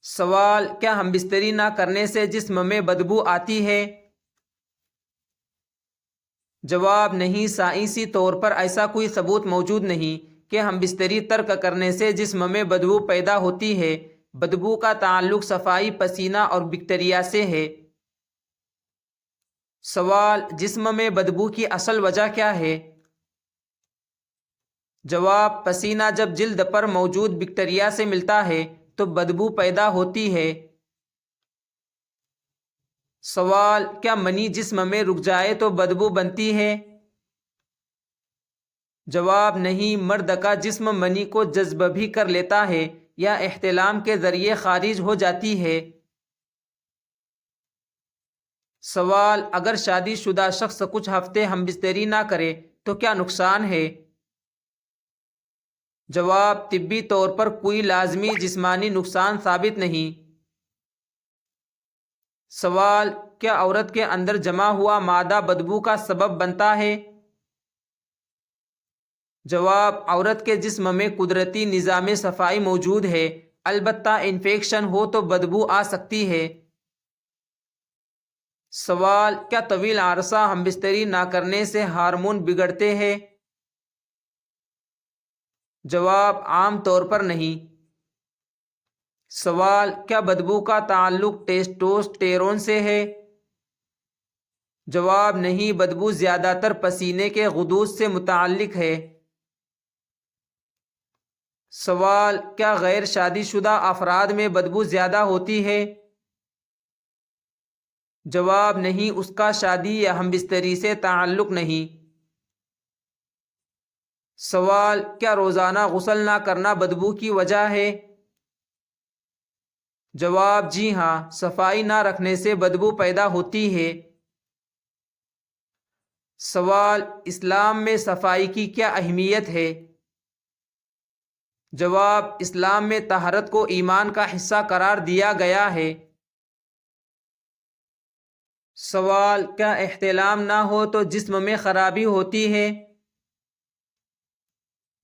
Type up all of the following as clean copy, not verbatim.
سوال: کیا ہم بستری نہ کرنے سے جسم میں بدبو آتی ہے؟ جواب: نہیں، سائنسی طور پر ایسا کوئی ثبوت موجود نہیں کہ ہم بستری ترک کرنے سے جسم میں بدبو پیدا ہوتی ہے۔ بدبو کا تعلق صفائی، پسینہ اور بیکٹیریا سے ہے۔ سوال: جسم میں بدبو کی اصل وجہ کیا ہے؟ جواب: پسینہ جب جلد پر موجود بیکٹیریا سے ملتا ہے تو بدبو پیدا ہوتی ہے۔ سوال: کیا منی جسم میں رک جائے تو بدبو بنتی ہے؟ جواب: نہیں، مرد کا جسم منی کو جذب بھی کر لیتا ہے یا احتلام کے ذریعے خارج ہو جاتی ہے۔ سوال: اگر شادی شدہ شخص کچھ ہفتے ہم بستری نہ کرے تو کیا نقصان ہے؟ جواب: طبی طور پر کوئی لازمی جسمانی نقصان ثابت نہیں۔ سوال: کیا عورت کے اندر جمع ہوا مادہ بدبو کا سبب بنتا ہے؟ جواب: عورت کے جسم میں قدرتی نظام صفائی موجود ہے، البتہ انفیکشن ہو تو بدبو آ سکتی ہے۔ سوال: کیا طویل عرصہ ہم بستری نہ کرنے سے ہارمون بگڑتے ہیں؟ جواب: عام طور پر نہیں۔ سوال: کیا بدبو کا تعلق ٹیسٹوسٹیرون سے ہے؟ جواب: نہیں، بدبو زیادہ تر پسینے کے غدود سے متعلق ہے۔ سوال: کیا غیر شادی شدہ افراد میں بدبو زیادہ ہوتی ہے؟ جواب: نہیں، اس کا شادی یا ہم بستری سے تعلق نہیں۔ سوال: کیا روزانہ غسل نہ کرنا بدبو کی وجہ ہے؟ جواب: جی ہاں، صفائی نہ رکھنے سے بدبو پیدا ہوتی ہے۔ سوال: اسلام میں صفائی کی کیا اہمیت ہے؟ جواب: اسلام میں طہارت کو ایمان کا حصہ قرار دیا گیا ہے۔ سوال: کیا احتلام نہ ہو تو جسم میں خرابی ہوتی ہے؟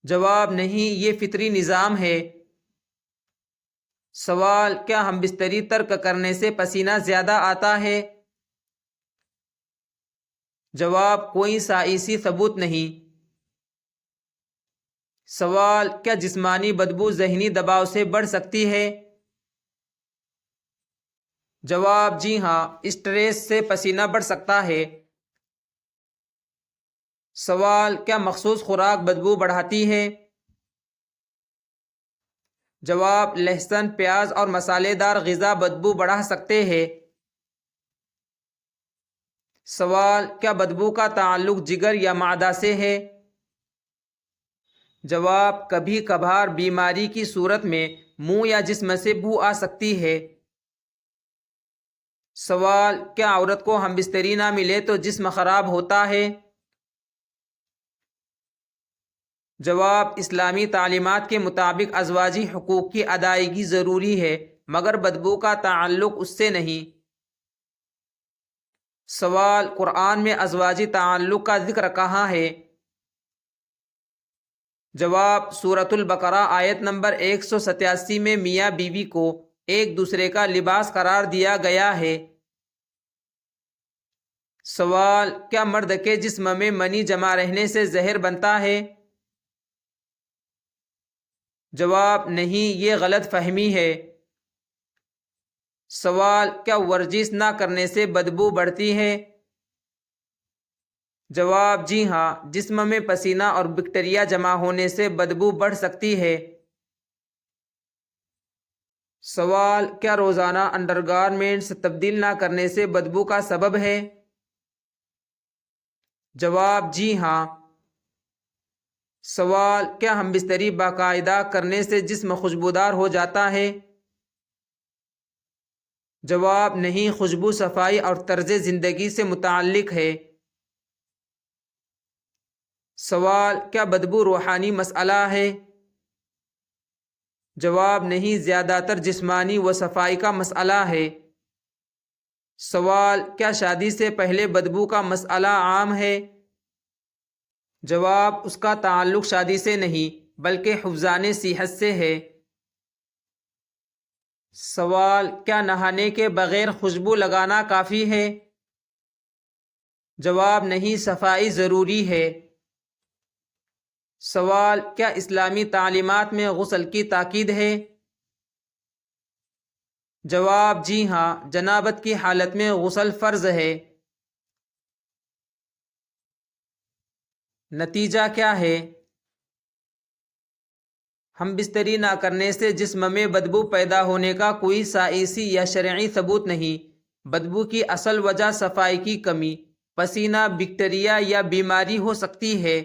جواب: نہیں، یہ فطری نظام ہے۔ سوال: کیا ہم بستری ترک کرنے سے پسینہ زیادہ آتا ہے؟ جواب: کوئی سائنسی ثبوت نہیں۔ سوال: کیا جسمانی بدبو ذہنی دباؤ سے بڑھ سکتی ہے؟ جواب: جی ہاں، اسٹریس سے پسینہ بڑھ سکتا ہے۔ سوال: کیا مخصوص خوراک بدبو بڑھاتی ہے؟ جواب: لہسن، پیاز اور مسالے دار غذا بدبو بڑھا سکتے ہیں۔ سوال: کیا بدبو کا تعلق جگر یا معدہ سے ہے؟ جواب: کبھی کبھار بیماری کی صورت میں منہ یا جسم سے بو آ سکتی ہے۔ سوال: کیا عورت کو ہم بستری نہ ملے تو جسم خراب ہوتا ہے؟ جواب: اسلامی تعلیمات کے مطابق ازواجی حقوق کی ادائیگی ضروری ہے، مگر بدبو کا تعلق اس سے نہیں۔ سوال: قرآن میں ازواجی تعلق کا ذکر کہاں ہے؟ جواب: سورۃ البقرہ آیت نمبر 187 میں میاں بیوی کو ایک دوسرے کا لباس قرار دیا گیا ہے۔ سوال: کیا مرد کے جسم میں منی جمع رہنے سے زہر بنتا ہے؟ جواب: نہیں، یہ غلط فہمی ہے۔ سوال: کیا ورزش نہ کرنے سے بدبو بڑھتی ہے؟ جواب: جی ہاں، جسم میں پسینہ اور بیکٹیریا جمع ہونے سے بدبو بڑھ سکتی ہے۔ سوال: کیا روزانہ انڈرگارمنٹس تبدیل نہ کرنے سے بدبو کا سبب ہے؟ جواب: جی ہاں۔ سوال: کیا ہم بستری باقاعدہ کرنے سے جسم خوشبودار ہو جاتا ہے؟ جواب: نہیں، خوشبو صفائی اور طرز زندگی سے متعلق ہے۔ سوال: کیا بدبو روحانی مسئلہ ہے؟ جواب: نہیں، زیادہ تر جسمانی و صفائی کا مسئلہ ہے۔ سوال: کیا شادی سے پہلے بدبو کا مسئلہ عام ہے؟ جواب: اس کا تعلق شادی سے نہیں بلکہ حفظان صحت سے ہے۔ سوال: کیا نہانے کے بغیر خوشبو لگانا کافی ہے؟ جواب: نہیں، صفائی ضروری ہے۔ سوال: کیا اسلامی تعلیمات میں غسل کی تاکید ہے؟ جواب: جی ہاں، جنابت کی حالت میں غسل فرض ہے۔ نتیجہ کیا ہے؟ ہم بستری نہ کرنے سے جسم میں بدبو پیدا ہونے کا کوئی سائنسی یا شرعی ثبوت نہیں۔ بدبو کی اصل وجہ صفائی کی کمی، پسینہ، بیکٹیریا یا بیماری ہو سکتی ہے۔